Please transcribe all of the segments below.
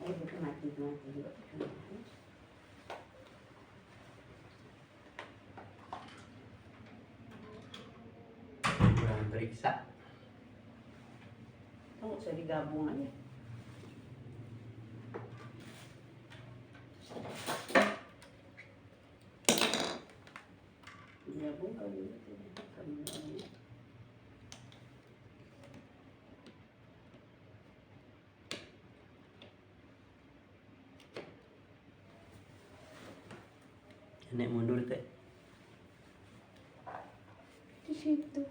Itu mati juga. Kurang periksa. Kamu bisa digabung aja. Digabung kali itu. Nek mundur teh. Di situ.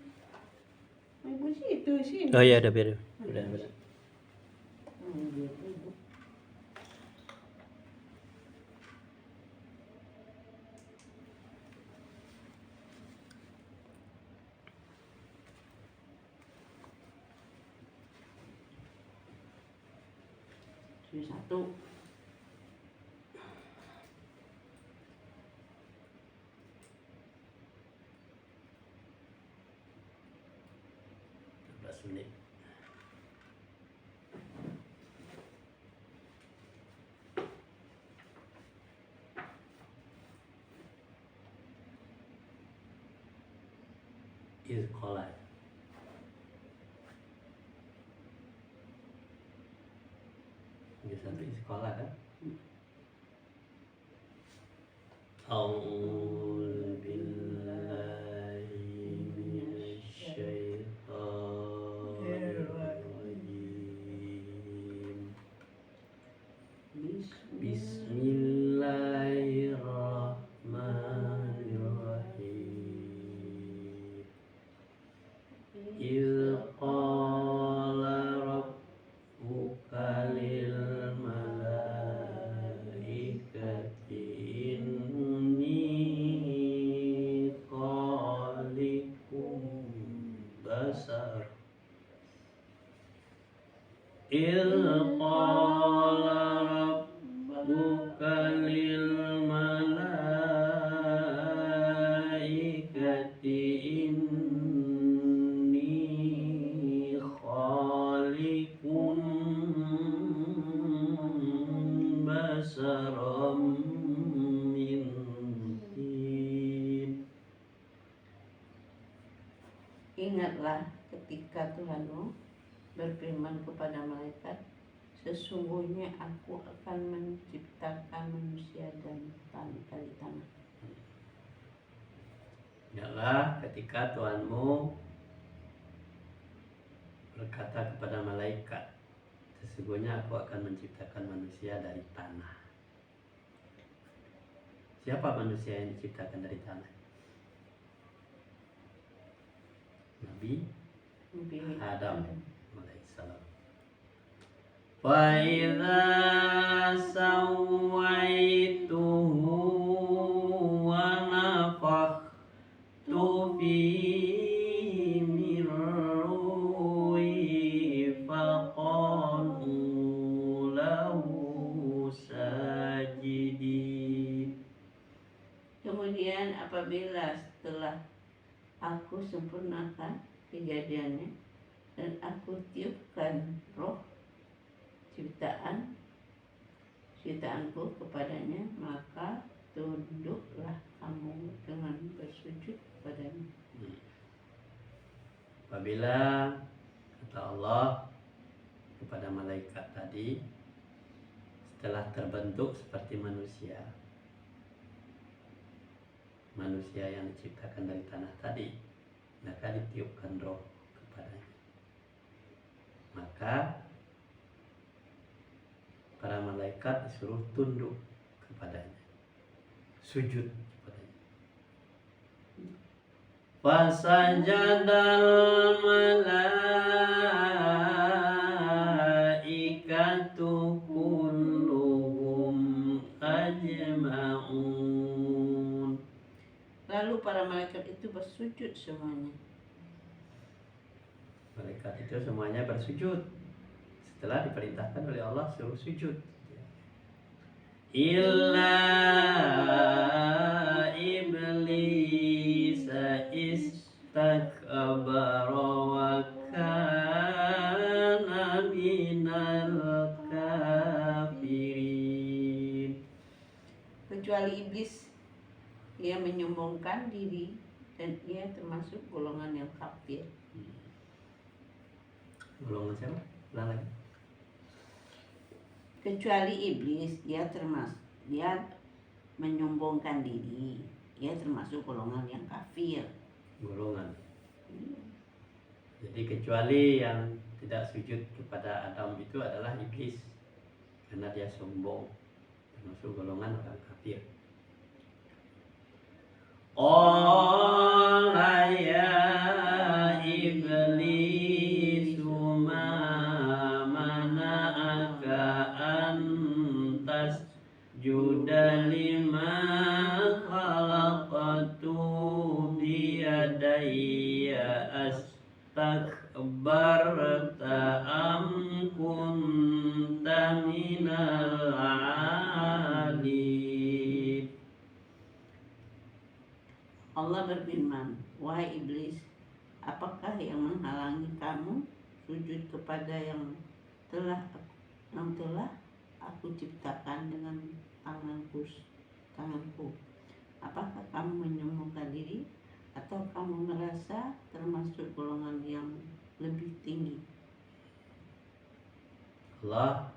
Ibu situ sini. Oh iya, udah beres. Udah. Gitu. Satu. Menit. Is collide. Ini satu is collide kan? A'udzu billahi minasyaitonir rajim. Bismillahirrahmanirrahim. Il qala rabbuka lil malaikati inni khaliqum basar. Il qala rabbuka lil malaikati inni khaliqum basaram min tin. Ingatlah ketika Tuhanmu berfirman kepada malaikat, sesungguhnya aku akan menciptakan manusia dari tanah. Ingatlah ketika Tuhanmu berkata kepada malaikat, sesungguhnya aku akan menciptakan manusia dari tanah. Siapa manusia yang diciptakan dari tanah? Nabi Adam alaihissalam. Wa idza sawaituhu wa nafakhtu fihi min ruhi faqalu lahu sajidin. Kemudian apabila setelah aku sempurnakan kejadiannya dan aku tiupkan roh ciptaanku kepadanya, maka tunduklah kamu dengan bersujud kepadanya. Apabila kata Allah kepada malaikat tadi, setelah terbentuk seperti manusia yang diciptakan dari tanah tadi, maka ditiupkan roh kepadanya. Maka para malaikat disuruh tunduk kepadanya, sujud kepadanya. Fasajadal malaikatu kulluhum ajma'un. Lalu para malaikat itu bersujud semuanya. Malaikat itu semuanya bersujud setelah diperintahkan oleh Allah suruh sujud. Illa iblis istakbara wa kana minal kafirin. kecuali iblis. Ia menyombongkan diri dan ia termasuk golongan yang kafir. Golongan siapa? Ulang lagi. Kecuali iblis, dia menyombongkan diri, ia termasuk golongan yang kafir. Golongan. Jadi kecuali yang tidak sujud kepada Adam itu adalah iblis, karena dia sombong, termasuk golongan orang kafir. Qala ya iblis ma mana'aka an tasjuda lima khalaqtu biyadayya astakbarta am kunta minal alin. Allah berfirman, wahai iblis, apakah yang menghalangi kamu sujud kepada yang telah aku ciptakan dengan tanganku? Apakah kamu menyombongkan diri atau kamu merasa termasuk golongan yang lebih tinggi? Allah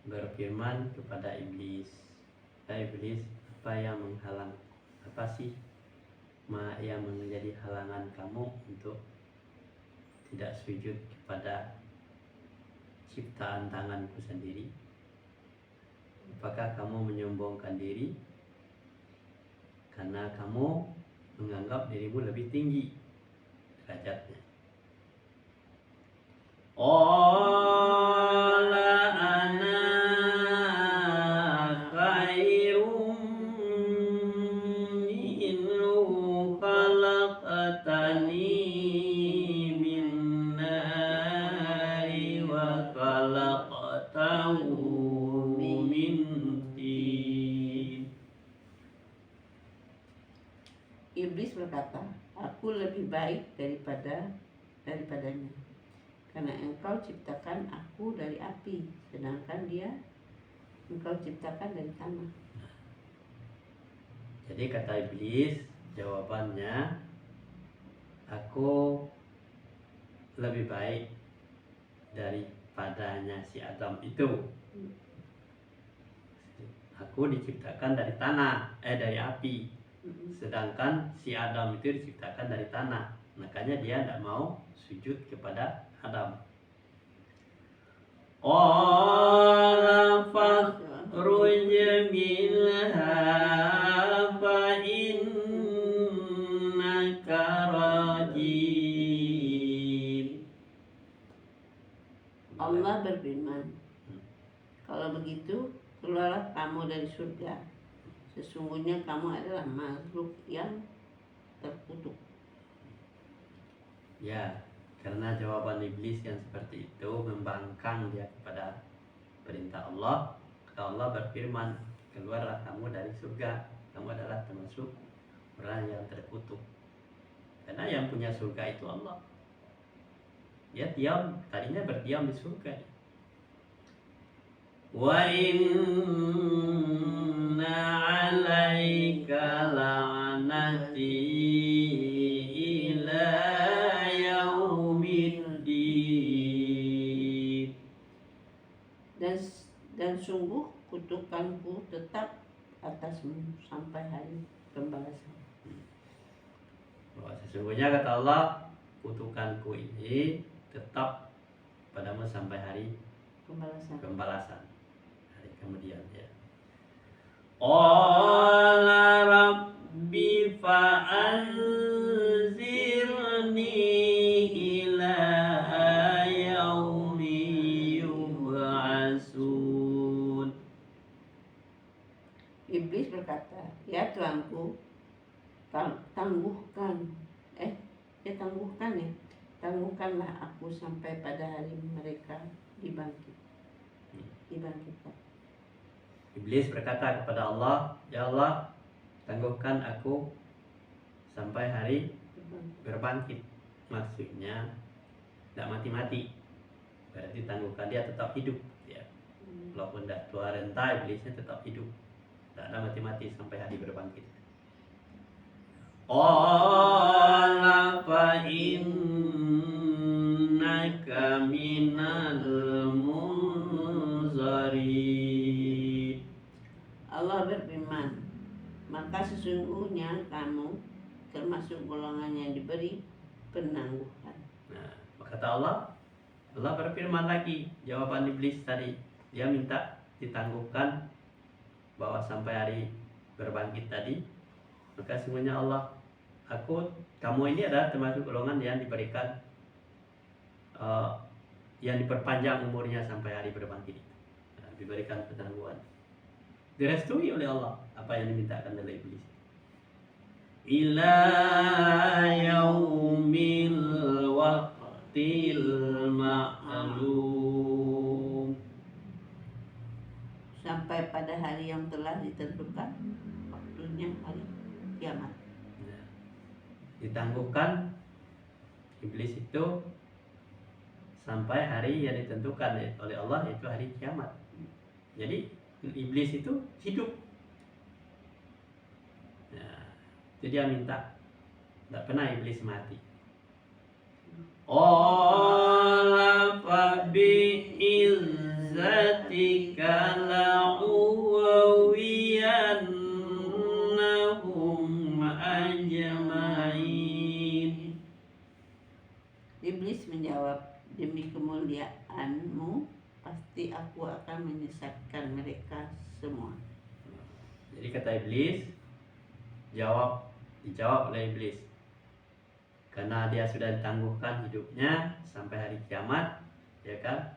berfirman kepada iblis, "Hai iblis, apa yang menghalang? Apa sih yang menjadi halangan kamu untuk tidak sujud kepada ciptaan tanganku sendiri? Apakah kamu menyombongkan diri karena kamu menganggap dirimu lebih tinggi derajatnya?" Qala ana khairum minhu khalaqtani min nari wa khalaqtahu min tin. Iblis berkata, aku lebih baik daripadanya, karena engkau ciptakan aku dari api, sedangkan dia engkau ciptakan dari tanah. Jadi kata iblis, jawabannya, aku lebih baik daripadanya si Adam itu. Aku diciptakan dari dari api, sedangkan si Adam itu diciptakan dari tanah. Makanya dia tidak mau sujud kepada Adam. Qala fakhruj minha fa innaka rajim. Allah berfirman, kalau begitu keluarlah kamu dari surga. Sesungguhnya kamu adalah makhluk yang terkutuk. Ya, karena jawaban iblis yang seperti itu membangkang dia kepada perintah Allah, maka Allah berfirman, keluarlah kamu dari surga, kamu adalah termasuk orang yang terkutuk. Karena yang punya surga itu Allah. Dia tadinya berdiam di surga. Wa inna 'alaika la'nati ila yaumiddin. Dan sungguh kutukanku tetap atasmu sampai hari pembalasan. Bahwa sesungguhnya kata Allah, kutukanku ini tetap padamu sampai hari pembalasan. Hari kemudian ya. Qala rabbi fa'anzirni ila yaumi yub'atsun. Iblis berkata, ya Tuanku, tangguhkanlah aku sampai pada hari mereka dibangkitkan. Iblis berkata kepada Allah, ya Allah, tangguhkan aku sampai hari berbangkit. Maksudnya tidak mati-mati, berarti tangguhkan dia tetap hidup ya. Walaupun tidak keluar rentah, iblisnya tetap hidup. tidak ada mati-mati sampai hari berbangkit. Qala fa innaka minal munzarin. Allah berfirman, maka sesungguhnya kamu termasuk golongan yang diberi penangguhan. Nah, kata Allah berfirman lagi, jawaban iblis tadi, dia minta ditangguhkan bahwa sampai hari berbangkit tadi. Maka semuanya Allah, kamu ini adalah termasuk golongan yang diberikan yang diperpanjang umurnya sampai hari berbangkit, diberikan penangguhan, direstui oleh Allah apa yang dimintakan oleh iblis. Ila yaumil waqtil ma'lum, sampai pada hari yang telah ditentukan, waktunya hari kiamat. Nah, ditangguhkan iblis itu sampai hari yang ditentukan oleh Allah, yaitu hari kiamat. Jadi iblis itu hidup. Nah, itu dia minta, tidak pernah iblis mati. Qala fa bi izzatika la'uwiyannahum ajmain. Iblis menjawab, demi kemuliaanmu pasti aku akan menyesatkan mereka semua. Jadi kata iblis, dijawab oleh iblis, karena dia sudah ditangguhkan hidupnya sampai hari kiamat, ya kan?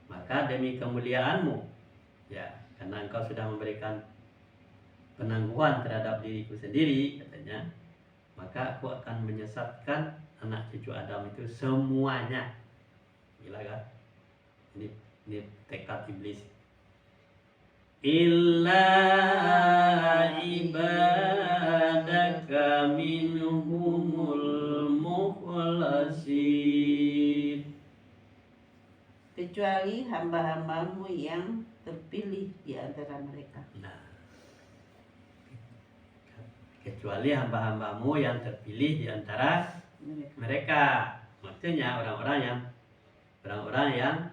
Maka demi kemuliaanmu, ya, karena engkau sudah memberikan penangguhan terhadap diriku sendiri, katanya, maka aku akan menyesatkan anak cucu Adam itu semuanya. Gila kan? Ini tekad iblis. Illa ibadaka minhumul mukhlasin, kecuali hamba-hambamu yang terpilih di antara mereka. Nah, kecuali hamba-hambamu yang terpilih di antara mereka. Maksudnya orang-orang yang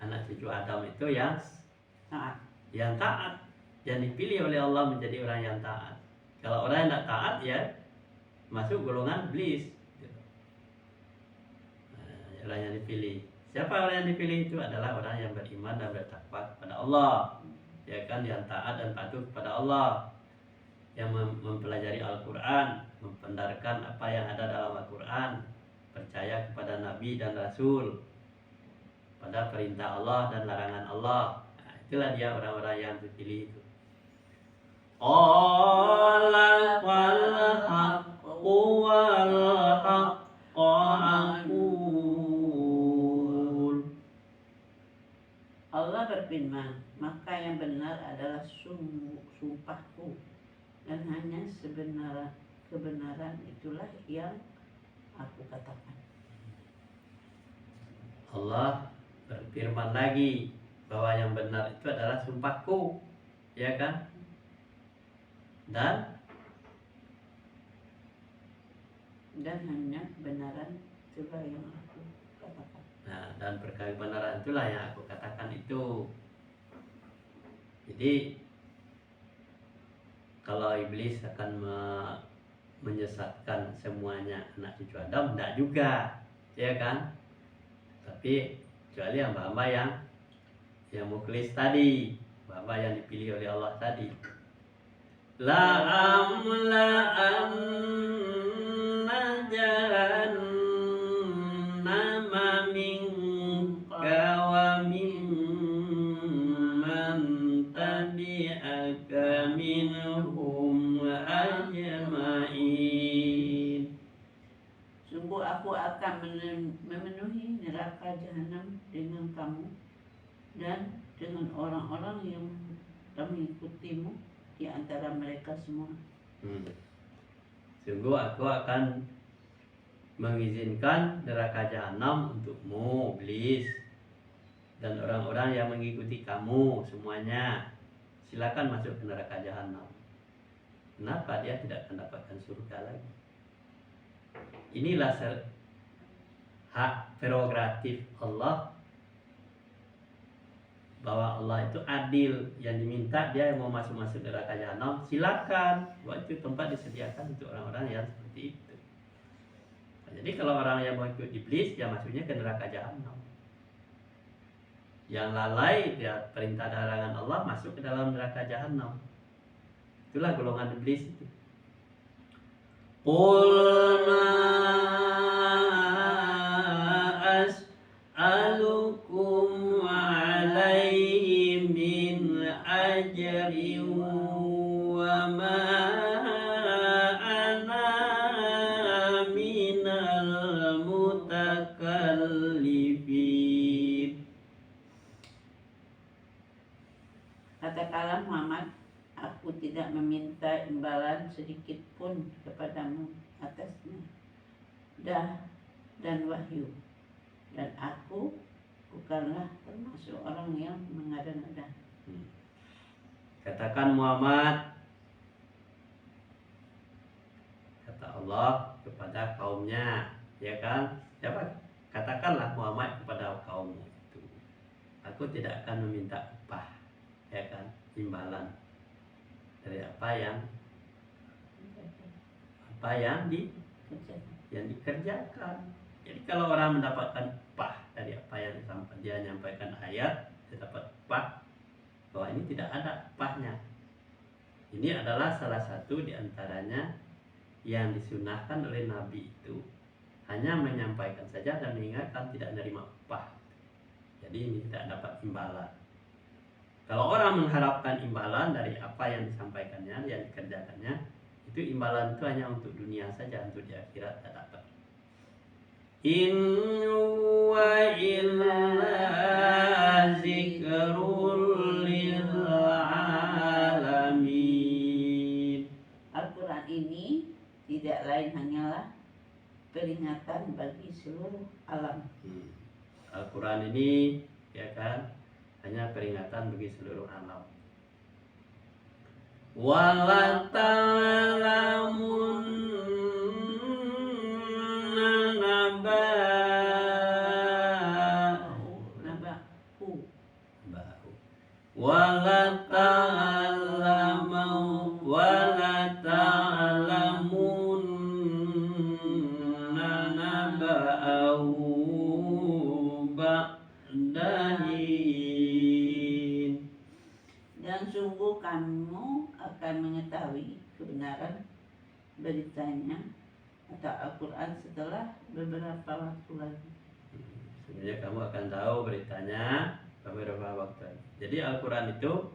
anak cucu Adam itu yang taat, yang dipilih oleh Allah menjadi orang yang taat. Kalau orang yang tidak taat, ya masuk golongan iblis. Orang yang dipilih. Siapa orang yang dipilih? Itu adalah orang yang beriman dan bertakwa kepada Allah, ya kan, yang taat dan patuh kepada Allah, yang mempelajari Al-Quran, membenarkan apa yang ada dalam Al-Quran, percaya kepada Nabi dan Rasul, pada perintah Allah dan larangan Allah. Nah, itulah dia orang-orang yang dipilih itu. Qala wal haqqu wal haqqa aqul. Allah berfirman, maka yang benar adalah sumpahku, dan hanya kebenaran itulah yang aku katakan. Allah berfirman lagi bahwa yang benar itu adalah sumpahku, ya kan? Dan hanya kebenaran itulah yang aku katakan. Nah, dan perkara kebenaran itulah yang aku katakan itu. Jadi kalau iblis akan menyesatkan semuanya anak cucu Adam, tidak juga, ya kan? Tapi kecuali hamba-hamba yang mukhlis tadi, hamba yang dipilih oleh Allah tadi. La amla'anna jahannama minka wa mimman tabi'aka minhum ajma'in. Sungguh aku akan memenuhi neraka jahanam dengan kamu dan dengan orang-orang yang mengikutimu di antara mereka semua. Sungguh aku akan mengizinkan neraka jahanam untukmu, iblis, dan orang-orang yang mengikuti kamu semuanya, silakan masuk ke neraka jahanam. Kenapa dia tidak mendapatkan surga lagi? Inilah hak prerogatif Allah, bahwa Allah itu adil. Yang diminta dia yang mau masuk neraka jahanam, silakan. Waktu itu tempat disediakan untuk orang-orang yang seperti itu. Nah, jadi kalau orang yang mau ikut iblis, ya masuknya ke neraka jahanam. Yang lalai dia perintah dan larangan Allah, masuk ke dalam neraka jahanam. Itulah golongan iblis itu. Qulna as'alukum alaihi min ajrin wa ma ana minal mutakallifin. Katakanlah Muhammad, aku tidak meminta imbalan sedikit pun kepadamu atasnya dan wahyu, dan aku bukanlah termasuk orang yang mengada-ngada. Katakan Muhammad, kata Allah kepada kaumnya, ya kan? Katakanlah Muhammad kepada kaummu itu, aku tidak akan meminta upah, ya kan, imbalan dari apa yang dikerjakan. Jadi kalau orang mendapatkan upah dari apa yang dia nyampaikan ayat, dia dapat upah, bahwa ini tidak ada upahnya. Ini adalah salah satu diantaranya yang disunahkan oleh Nabi itu, hanya menyampaikan saja dan mengingatkan, tidak menerima upah. Jadi ini tidak dapat imbalan. Kalau orang mengharapkan imbalan dari apa yang disampaikannya, yang dikerjakannya, itu imbalan itu hanya untuk dunia saja, untuk di akhirat tidak dapat. In huwa illa zikrul lil alamin. Al-Quran ini tidak lain hanyalah peringatan bagi seluruh alam. Al-Quran ini, ya kan, hanya peringatan bagi seluruh alam. Wala ta'lamun nabahu wala ta'lamun naba'ahu ba'dahin. Dan sungguh kamu akan mengetahui kebenaran beritanya atau Al-Quran setelah beberapa waktu lagi. Sebenarnya kamu akan tahu beritanya beberapa waktu. Jadi Al-Quran itu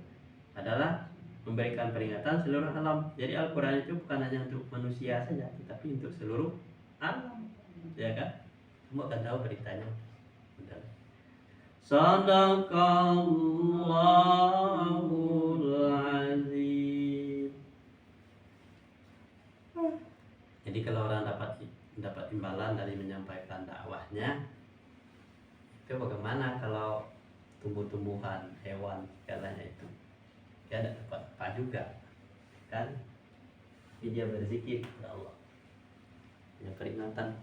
adalah memberikan peringatan seluruh alam. Jadi Al-Quran itu bukan hanya untuk manusia saja, tetapi untuk seluruh alam, ya kan? Kamu akan tahu beritanya. Shadaqallahul azim. Jadi kalau orang dapat imbalan dari menyampaikan dakwahnya, itu bagaimana kalau tumbuh-tumbuhan, hewan, segalanya itu dia tidak dapat apa juga, kan? Tapi dia berzikir kepada Allah, punya peringatan.